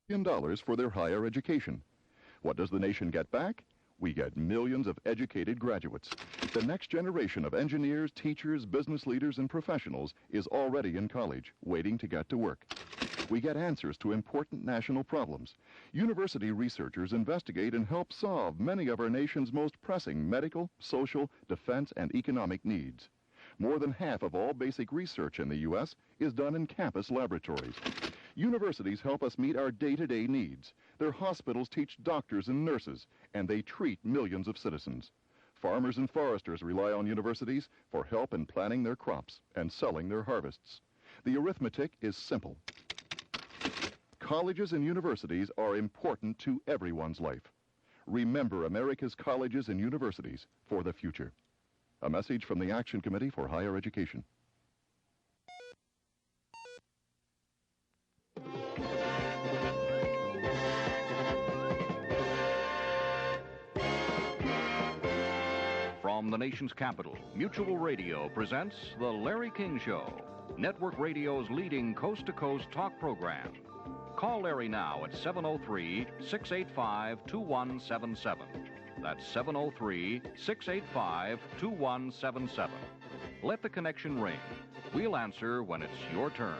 dollars for their higher education. What does the nation get back? We get millions of educated graduates. The next generation of engineers, teachers, business leaders, and professionals is already in college, waiting to get to work. We get answers to important national problems. University researchers investigate and help solve many of our nation's most pressing medical, social, defense, and economic needs. More than half of all basic research in the U.S. is done in campus laboratories. Universities help us meet our day-to-day needs. Their hospitals teach doctors and nurses, and they treat millions of citizens. Farmers and foresters rely on universities for help in planting their crops and selling their harvests. The arithmetic is simple. Colleges and universities are important to everyone's life. Remember America's colleges and universities for the future. A message from the Action Committee for Higher Education. From the nation's capital, Mutual Radio presents The Larry King Show, Network Radio's leading coast-to-coast talk program. Call Larry now at 703-685-2177. That's 703-685-2177. Let the connection ring. We'll answer when it's your turn.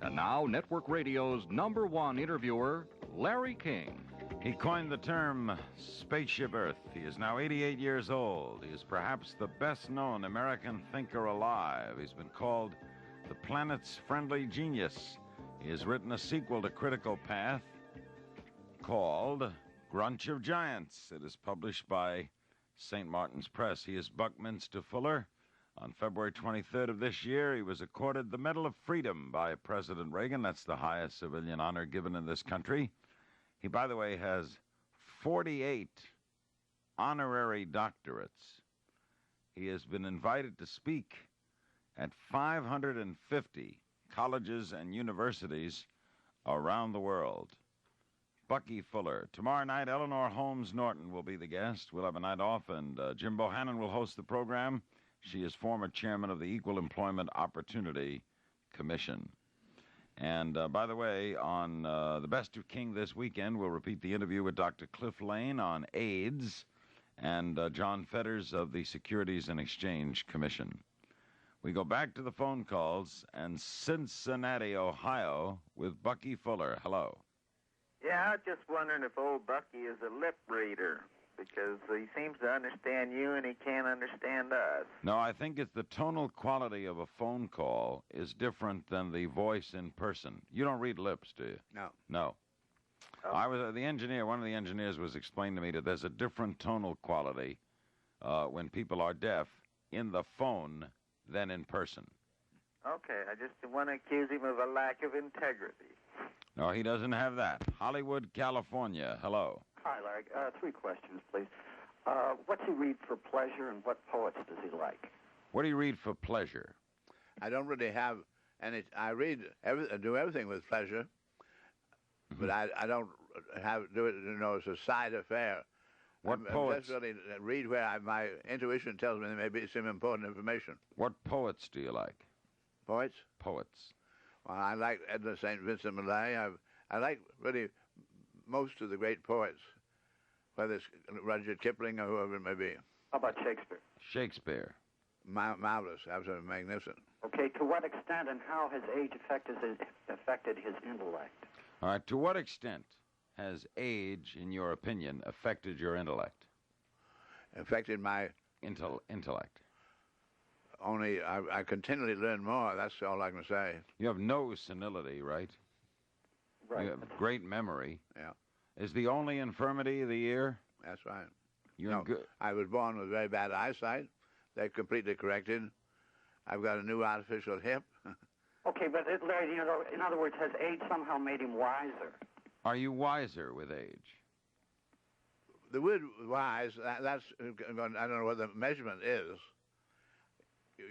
And now, Network Radio's #1 interviewer, Larry King. He coined the term Spaceship Earth. He is now 88 years old. He is perhaps the best-known American thinker alive. He's been called the planet's friendly genius. He has written a sequel to Critical Path called Grunch of Giants. It is published by St. Martin's Press. He is Buckminster Fuller. On February 23rd of this year, he was accorded the Medal of Freedom by President Reagan. That's the highest civilian honor given in this country. He, by the way, has 48 honorary doctorates. He has been invited to speak at 550 colleges and universities around the world. Bucky Fuller. Tomorrow night, Eleanor Holmes Norton will be the guest. We'll have a night off, and Jim Bohannon will host the program. She is former chairman of the Equal Employment Opportunity Commission. And, by the way, on The Best of King this weekend, we'll repeat the interview with Dr. Cliff Lane on AIDS and John Fetters of the Securities and Exchange Commission. We go back to the phone calls and Cincinnati, Ohio, with Bucky Fuller. Hello. Yeah, I was just wondering if old Bucky is a lip reader, because he seems to understand you and he can't understand us. No, I think it's the tonal quality of a phone call is different than the voice in person. You don't read lips, do you? No. No. Oh. One of the engineers was explaining to me that there's a different tonal quality when people are deaf in the phone than in person. Okay, I just want to accuse him of a lack of integrity. No, he doesn't have that. Hollywood, California. Hello. Hi, Larry. 3 questions, please. What's he read for pleasure, and what poets does he like? What do you read for pleasure? I don't really have any. I do everything with pleasure, but I don't do it. It's a side affair. What poets? I just really read where my intuition tells me there may be some important information. What poets do you like? Poets? Poets. Well, I like Edna St. Vincent Millay. I like really most of the great poets, whether it's Rudyard Kipling or whoever it may be. How about Shakespeare? Shakespeare. Marvelous, absolutely magnificent. Okay, to what extent and how has age affected his intellect? All right, to what extent has age, in your opinion, affected your intellect? Affected my... Intellect. Only, I continually learn more, that's all I can say. You have no senility, right? Right. You have great memory. Yeah. Is the only infirmity of the ear? That's right. Good. I was born with very bad eyesight. They've completely corrected. I've got a new artificial hip. Okay, but Larry, in other words, has age somehow made him wiser? Are you wiser with age? The word wise, that's, I don't know what the measurement is.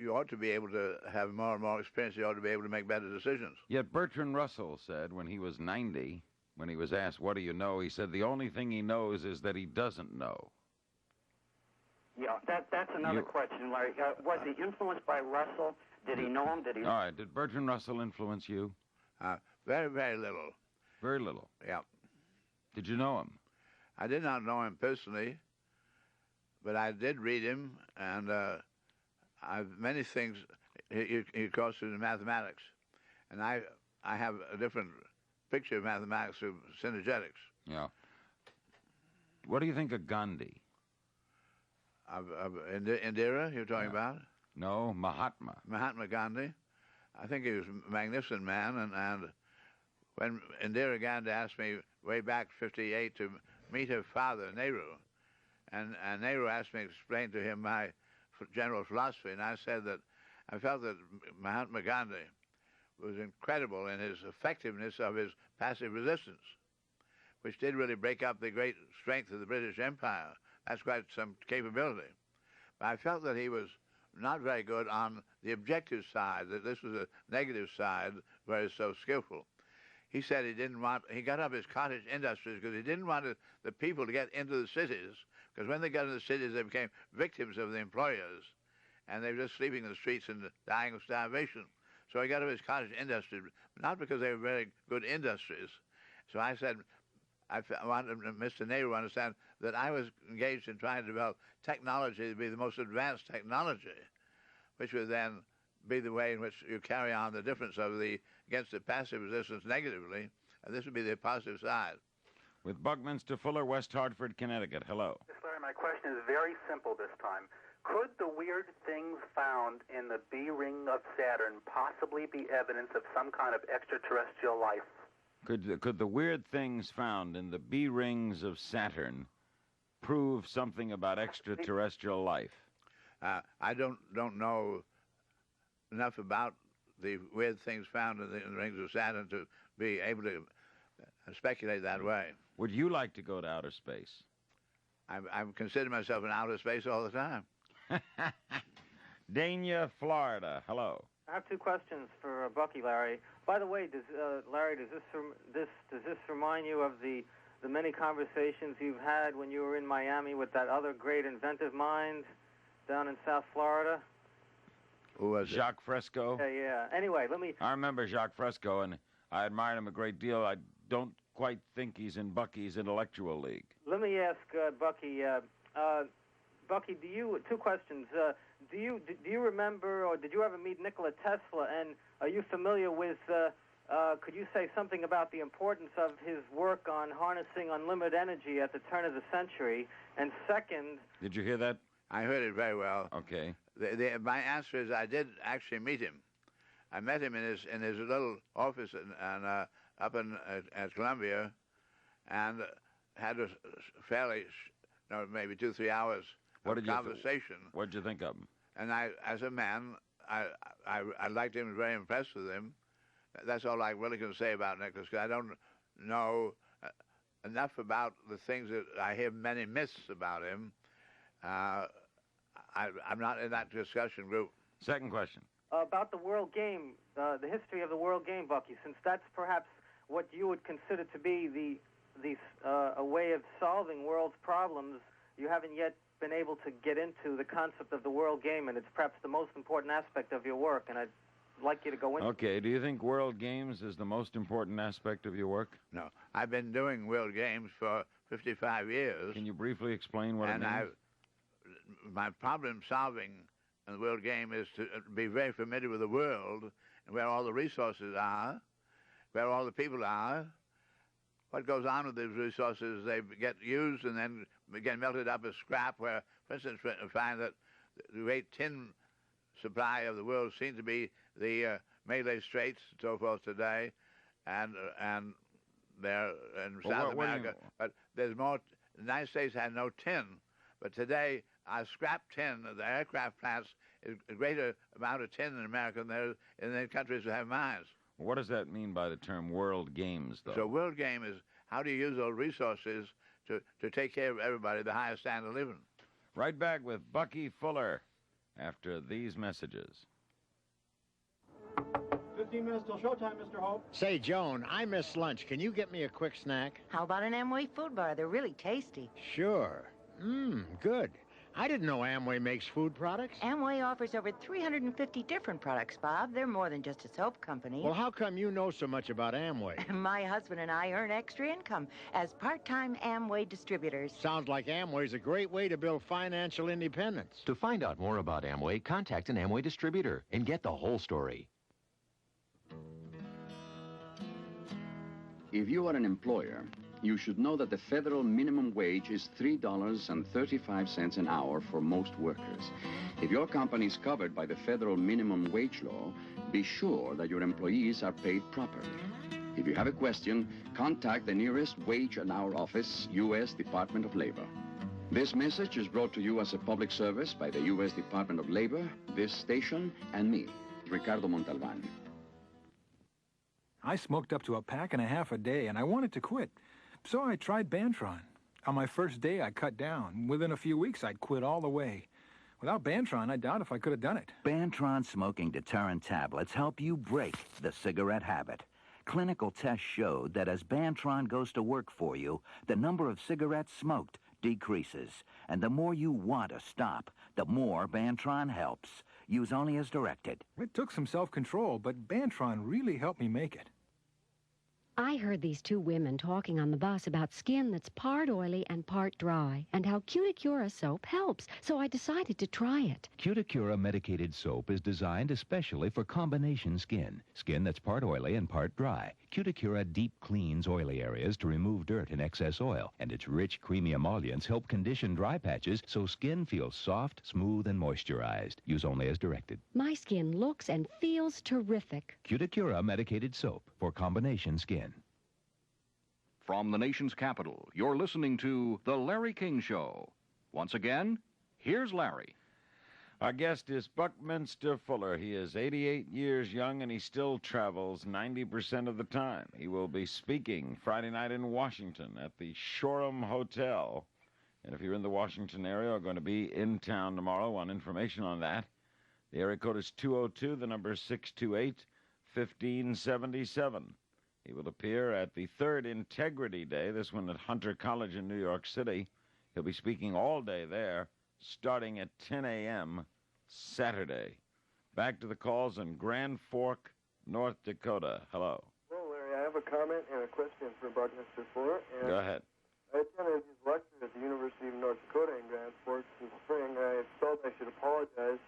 You ought to be able to have more and more experience. You ought to be able to make better decisions. Yet Bertrand Russell said when he was 90, when he was asked, what do you know? He said the only thing he knows is that he doesn't know. Yeah, that's another question, Larry. Was he influenced by Russell? Did he know him? All right, did Bertrand Russell influence you? Very, very little. Very little. Yeah. Did you know him? I did not know him personally, but I did read him, and many things. He goes through the mathematics, and I have a different picture of mathematics of synergetics. Yeah. What do you think of Gandhi? Of Indira, you're talking about? No, Mahatma. Mahatma Gandhi. I think he was a magnificent man, and when Indira Gandhi asked me way back 58 to meet her father, Nehru, and Nehru asked me to explain to him my general philosophy, and I said that I felt that Mahatma Gandhi was incredible in his effectiveness of his passive resistance, which did really break up the great strength of the British Empire. That's quite some capability. But I felt that he was not very good on the objective side, that this was a negative side where he's so skillful. He said he got up his cottage industries because he didn't want the people to get into the cities, because when they got into the cities, they became victims of the employers, and they were just sleeping in the streets and dying of starvation. So he got up his cottage industries, not because they were very good industries. So I said, I wanted Mr. Nehru to understand that I was engaged in trying to develop technology to be the most advanced technology, which would then be the way in which you carry on the difference against the passive resistance negatively, and this would be the positive side. With Buckminster Fuller, West Hartford, Connecticut. Hello. Yes, Larry, my question is very simple this time. Could the weird things found in the B ring of Saturn possibly be evidence of some kind of extraterrestrial life? Could the weird things found in the B rings of Saturn prove something about extraterrestrial life? I don't know enough about the weird things found in the rings of Saturn to be able to speculate that way. Would you like to go to outer space? I consider myself in outer space all the time. Dania, Florida. Hello. I have two questions for Bucky, Larry. By the way, Larry, does this remind you of the many conversations you've had when you were in Miami with that other great inventive mind down in South Florida? Who was Jacques Fresco? Yeah. Anyway, I remember Jacques Fresco, and I admired him a great deal. I don't quite think he's in Bucky's intellectual league. Let me ask Bucky. Bucky, two questions. Do you remember, or did you ever meet Nikola Tesla? And are you familiar with? Could you say something about the importance of his work on harnessing unlimited energy at the turn of the century? And second, did you hear that? I heard it very well. Okay. My answer is I did actually meet him. I met him in his little office up at Columbia, and had a fairly, maybe 2-3 hours of conversation. What did you think of him? And as a man, I liked him and was very impressed with him. That's all I really can say about Nicholas, because I don't know enough about the things that I hear many myths about him. I'm not in that discussion group. Second question. About the world game, the history of the world game, Bucky, since that's perhaps what you would consider to be a way of solving world's problems, you haven't yet been able to get into the concept of the world game, and it's perhaps the most important aspect of your work, and I'd like you to go into it. Okay, do you think world games is the most important aspect of your work? No. I've been doing world games for 55 years. Can you briefly explain what it means? My problem solving in the world game is to be very familiar with the world and where all the resources are, where all the people are, what goes on with these resources. They get used and then get melted up as scrap, where, for instance, we find that the great tin supply of the world seems to be the Malay Straits and so forth today, and there in South America. But there's more. The United States had no tin, but today our scrap tin, the aircraft plants, is a greater amount of tin in America than there is in the countries that have mines. What does that mean by the term world games, though? So world game is how do you use those resources to take care of everybody, the highest standard of living. Right back with Bucky Fuller after these messages. 15 minutes till showtime, Mr. Hope. Say, Joan, I missed lunch. Can you get me a quick snack? How about an Amway food bar? They're really tasty. Sure. Good. I didn't know Amway makes food products. Amway offers over 350 different products, Bob. They're more than just a soap company. Well, how come you know so much about Amway? My husband and I earn extra income as part-time Amway distributors. Sounds like Amway's a great way to build financial independence. To find out more about Amway, contact an Amway distributor and get the whole story. If you are an employer, you should know that the federal minimum wage is $3.35 an hour for most workers. If your company is covered by the federal minimum wage law, be sure that your employees are paid properly. If you have a question, contact the nearest Wage and Hour Office, U.S. Department of Labor. This message is brought to you as a public service by the U.S. Department of Labor, this station, and me, Ricardo Montalban. I smoked up to a pack and a half a day, and I wanted to quit. So I tried Bantron. On my first day, I cut down. Within a few weeks, I'd quit all the way. Without Bantron, I doubt if I could have done it. Bantron smoking deterrent tablets help you break the cigarette habit. Clinical tests showed that as Bantron goes to work for you, the number of cigarettes smoked decreases. And the more you want to stop, the more Bantron helps. Use only as directed. It took some self-control, but Bantron really helped me make it. I heard these two women talking on the bus about skin that's part oily and part dry, and how Cuticura soap helps, so I decided to try it. Cuticura medicated soap is designed especially for combination skin that's part oily and part dry. Cuticura deep cleans oily areas to remove dirt and excess oil, and its rich, creamy emollients help condition dry patches so skin feels soft, smooth, and moisturized. Use only as directed. My skin looks and feels terrific. Cuticura medicated soap for combination skin. From the nation's capital, you're listening to The Larry King Show. Once again, here's Larry. Our guest is Buckminster Fuller. He is 88 years young, and he still travels 90% of the time. He will be speaking Friday night in Washington at the Shoreham Hotel. And if you're in the Washington area or going to be in town tomorrow, want information on that, the area code is 202, the number is 628-1577. He will appear at the third Integrity Day, this one at Hunter College in New York City. He'll be speaking all day there, starting at 10 a.m. Saturday. Back to the calls in Grand Fork, North Dakota. Hello. Well, Larry, I have a comment and a question for Buckminster Fuller. Go ahead. I attended his lecture at the University of North Dakota in Grand Forks this spring. I felt I should apologize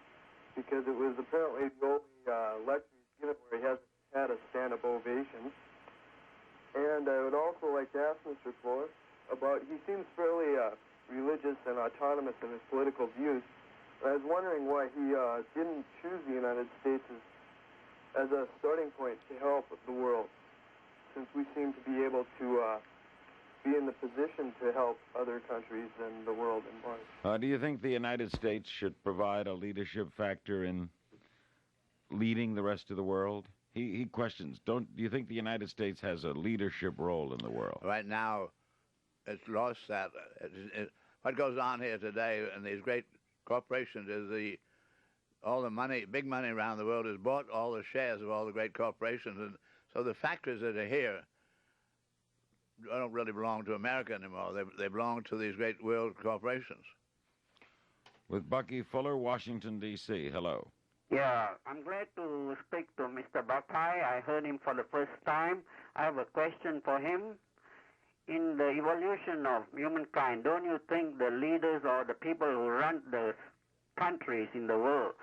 because it was apparently the only lecture he's given where he hasn't had a stand-up ovation. And I would also like to ask Mr. Fuller about, he seems fairly religious and autonomous in his political views. And I was wondering why he didn't choose the United States as a starting point to help the world, since we seem to be able to be in the position to help other countries and the world in large. Do you think the United States should provide a leadership factor in leading the rest of the world? He questions, do you think the United States has a leadership role in the world? Right now, it's lost that. What goes on here today in these great corporations is all the money, big money around the world has bought all the shares of all the great corporations. And so the factories that are here don't really belong to America anymore. They belong to these great world corporations. With Bucky Fuller, Washington, D.C. Hello. Yeah, I'm glad to speak to Mr. Buckeye. I heard him for the first time. I have a question for him. In the evolution of humankind, don't you think the leaders or the people who run the countries in the world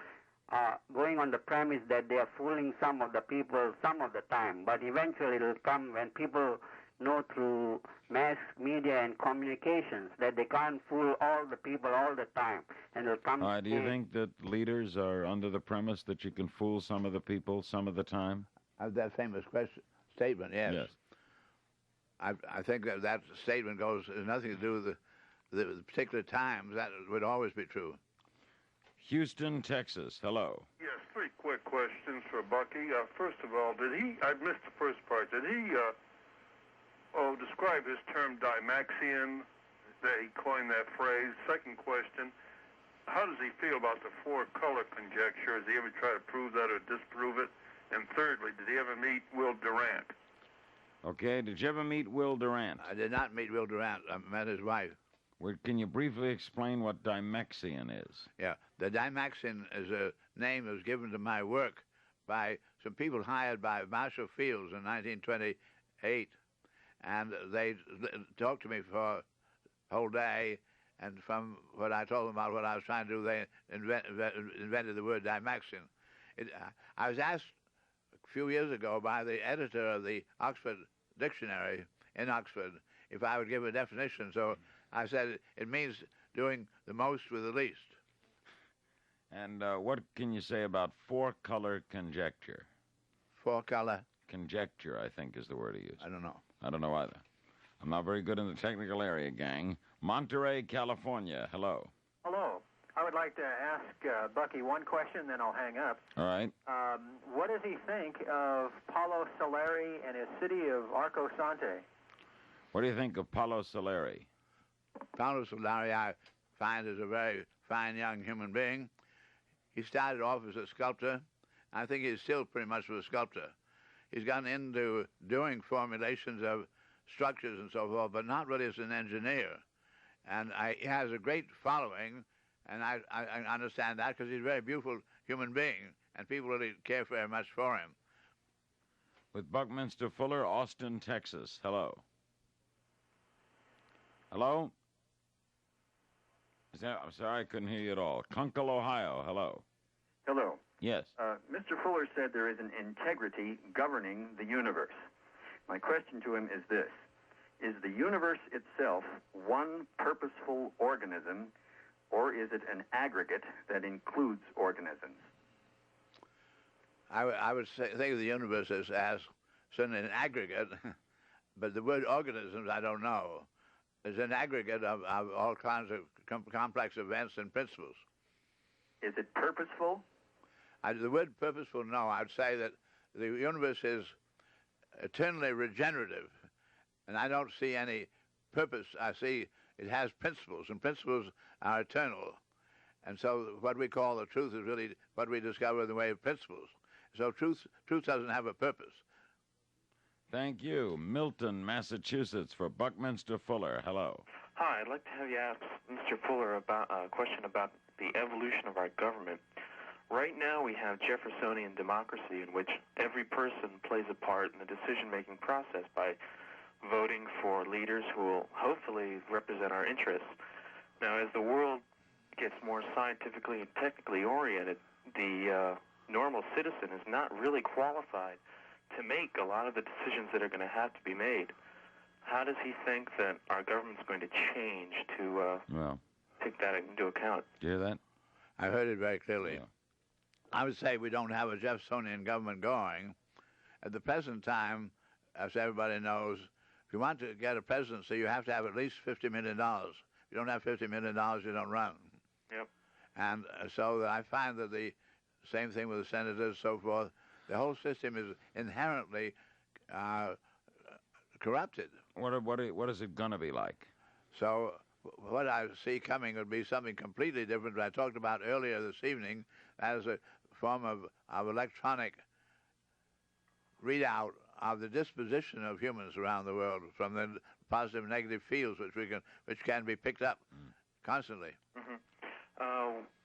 are going on the premise that they are fooling some of the people some of the time, but eventually it will come when people know through mass media and communications that they can't fool all the people all the time, and it'll come. Do you think that leaders are under the premise that you can fool some of the people some of the time? That famous statement, yes. Yes. I think that statement has nothing to do with the particular times. That would always be true. Houston, Texas. Hello. Yes, three quick questions for Bucky. First of all, I missed the first part. Did he describe his term Dymaxion, that he coined that phrase? Second question, how does he feel about the four-color conjecture? Has he ever tried to prove that or disprove it? And thirdly, did he ever meet Will Durant? Okay, did you ever meet Will Durant? I did not meet Will Durant. I met his wife. Can you briefly explain what Dymaxion is? Yeah, the Dymaxion is a name that was given to my work by some people hired by Marshall Fields in 1928, and they talked to me for a whole day, and from what I told them about what I was trying to do, they invented the word Dymaxion. I was asked a few years ago by the editor of the Oxford Dictionary in Oxford if I would give a definition, so I said it means doing the most with the least. And what can you say about four-color conjecture? Four-color? Conjecture, I think, is the word he used. I don't know. I don't know either. I'm not very good in the technical area, gang. Monterey, California. Hello. Hello. I would like to ask Bucky one question, then I'll hang up. All right. What does he think of Paulo Soleri and his city of Arco Sante? What do you think of Paulo Soleri? Paulo Soleri, I find, is a very fine young human being. He started off as a sculptor. I think he's still pretty much a sculptor. He's gotten into doing formulations of structures and so forth, but not really as an engineer. And he has a great following, and I understand that because he's a very beautiful human being, and people really care very much for him. With Buckminster Fuller, Austin, Texas. Hello. Hello? I'm sorry, I couldn't hear you at all. Kunkel, Ohio. Hello. Hello. Yes. Mr. Fuller said there is an integrity governing the universe. My question to him is this. Is the universe itself one purposeful organism, or is it an aggregate that includes organisms? I would think of the universe as certainly an aggregate, but the word organisms, I don't know. It's an aggregate of all kinds of complex events and principles. Is it purposeful? The word purposeful, no. I'd say that the universe is eternally regenerative, and I don't see any purpose. I see it has principles, and principles are eternal. And so what we call the truth is really what we discover in the way of principles. So truth doesn't have a purpose. Thank you. Milton, Massachusetts, for Buckminster Fuller. Hello. Hi, I'd like to have you ask Mr. Fuller about a question about the evolution of our government. Right now we have Jeffersonian democracy in which every person plays a part in the decision-making process by voting for leaders who will hopefully represent our interests. Now, as the world gets more scientifically and technically oriented, the normal citizen is not really qualified to make a lot of the decisions that are going to have to be made. How does he think that our government's going to change to take that into account? Do you hear that? I heard it very clearly. Yeah. I would say we don't have a Jeffersonian government going. At the present time, as everybody knows, if you want to get a presidency, you have to have at least $50 million. If you don't have $50 million, you don't run. Yep. And so I find that the same thing with the senators, so forth. The whole system is inherently corrupted. What is it going to be like? So what I see coming would be something completely different that I talked about earlier this evening as a form of electronic readout of the disposition of humans around the world from the positive and negative fields which can be picked up constantly. Mm-hmm.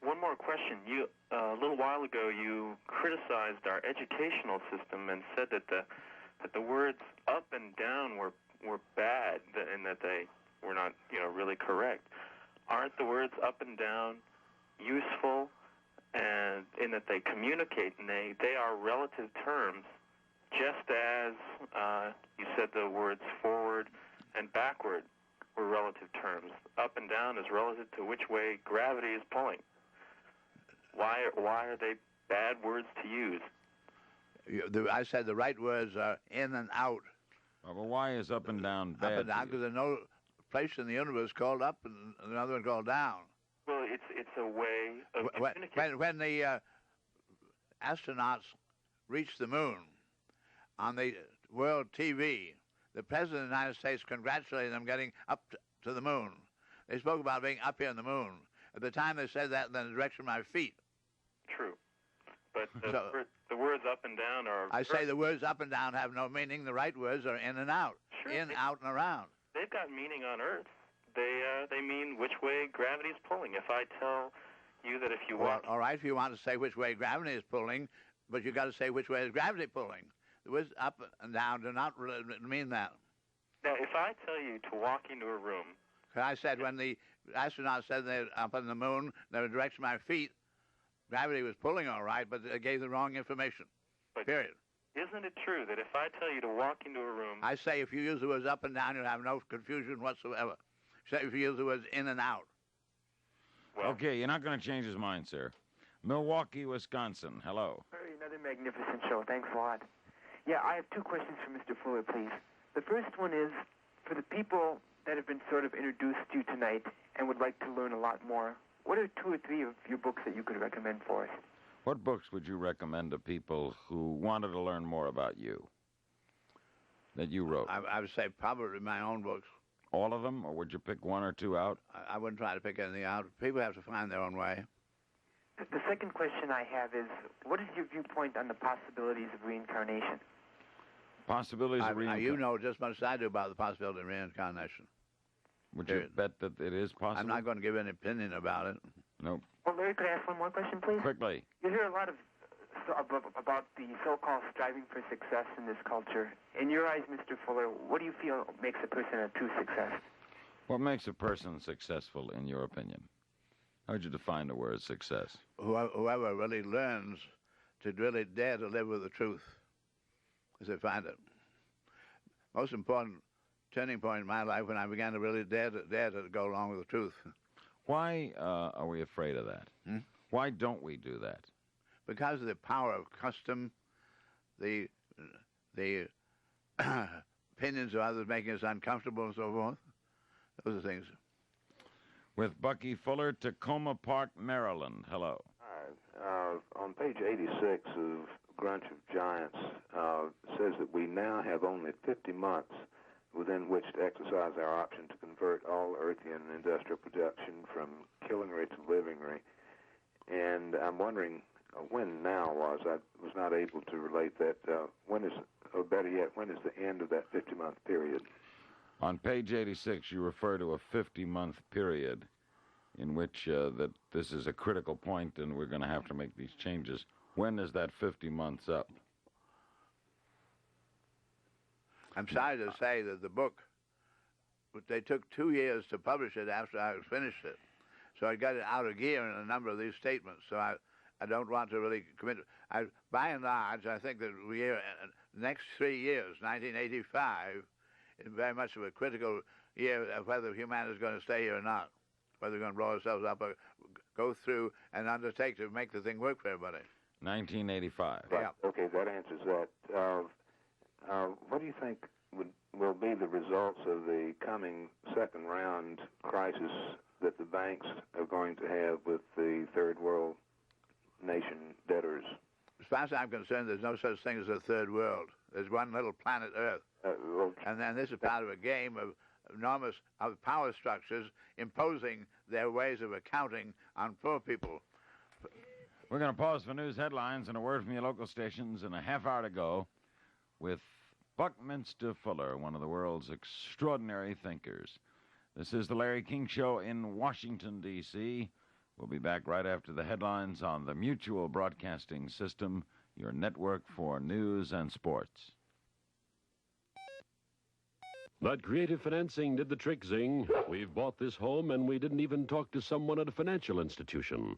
One more question. You a little while ago you criticized our educational system and said that the words up and down were bad and that they were not really correct. Aren't the words up and down useful and in that they communicate and they are relative terms, just as you said the words forward and backward were relative terms. Up and down is relative to which way gravity is pulling. Why are they bad words to use? I said the right words are in and out. Well, but why is up and down bad? Up and down because there's no place in the universe called up and another one called down. Well, it's a way of communicating. When the astronauts reached the moon on the world TV, the President of the United States congratulated them getting up to the moon. They spoke about being up here on the moon. At the time they said that in the direction of my feet. True. But the words up and down are... I say the words up and down have no meaning. The right words are in and out. Sure. In, out, and around. They've got meaning on Earth. they mean which way gravity is pulling. If I tell you that if you walk... All right, if you want to say which way gravity is pulling, but you've got to say which way is gravity pulling. The words up and down do not really mean that. Now, if I tell you to walk into a room... I said when the astronauts said they're up on the moon, they were directing my feet, gravity was pulling all right, but they gave the wrong information, period. Isn't it true that if I tell you to walk into a room... I say if you use the words up and down, you'll have no confusion whatsoever. Say if you use the words in and out. Well, okay, you're not going to change his mind, sir. Milwaukee, Wisconsin. Hello. Another magnificent show. Thanks a lot. Yeah, I have two questions for Mr. Fuller, please. The first one is, for the people that have been sort of introduced to you tonight and would like to learn a lot more, what are 2 or 3 of your books that you could recommend for us? What books would you recommend to people who wanted to learn more about you that you wrote? I would say probably my own books. All of them, or would you pick 1 or 2 out? I wouldn't try to pick anything out. People have to find their own way. The second question I have is, what is your viewpoint on the possibilities of reincarnation? Possibilities of reincarnation? You know just as much as I do about the possibility of reincarnation. Would you bet that it is possible? I'm not going to give an opinion about it. Nope. Well, Larry, could I ask one more question, please? Quickly. You hear a lot about the so-called striving for success in this culture. In your eyes, Mr. Fuller, what do you feel makes a person a true success? What makes a person successful, in your opinion? How would you define the word success? Whoever really learns to really dare to live with the truth, as they find it. Most important turning point in my life when I began to really dare to go along with the truth. Why are we afraid of that? Why don't we do that? Because of the power of custom, the opinions of others making us uncomfortable and so forth. Those are things. With Bucky Fuller, Tacoma Park, Maryland. Hello. Hi. On page 86 of Grunch of Giants, says that we now have only 50 months within which to exercise our option to convert all Earthian industrial production from killingery to livingery. And I'm wondering when now was. I was not able to relate that. When is, or better yet, when is the end of that 50-month period? On page 86, you refer to a 50-month period in which that this is a critical point and we're going to have to make these changes. When is that 50 months up? I'm sorry to say that the book, they took 2 years to publish it after I finished it. So I got it out of gear in a number of these statements. So I don't want to really commit. By and large, I think that the next 3 years, 1985, is very much of a critical year of whether humanity is going to stay here or not, whether we're going to blow ourselves up or go through and undertake to make the thing work for everybody. 1985. Yeah. Okay, that answers that. What do you think will be the results of the coming second round crisis that the banks are going to have with the third world nation debtors? As far as I'm concerned, there's no such thing as a third world. There's one little planet Earth. And then this is part of a game of enormous power structures imposing their ways of accounting on poor people. We're going to pause for news headlines and a word from your local stations in a half hour to go with Buckminster Fuller, one of the world's extraordinary thinkers. This is the Larry King Show in Washington, D.C. We'll be back right after the headlines on the Mutual Broadcasting System, your network for news and sports. But creative financing did the trick, Zing. We've bought this home, and we didn't even talk to someone at a financial institution.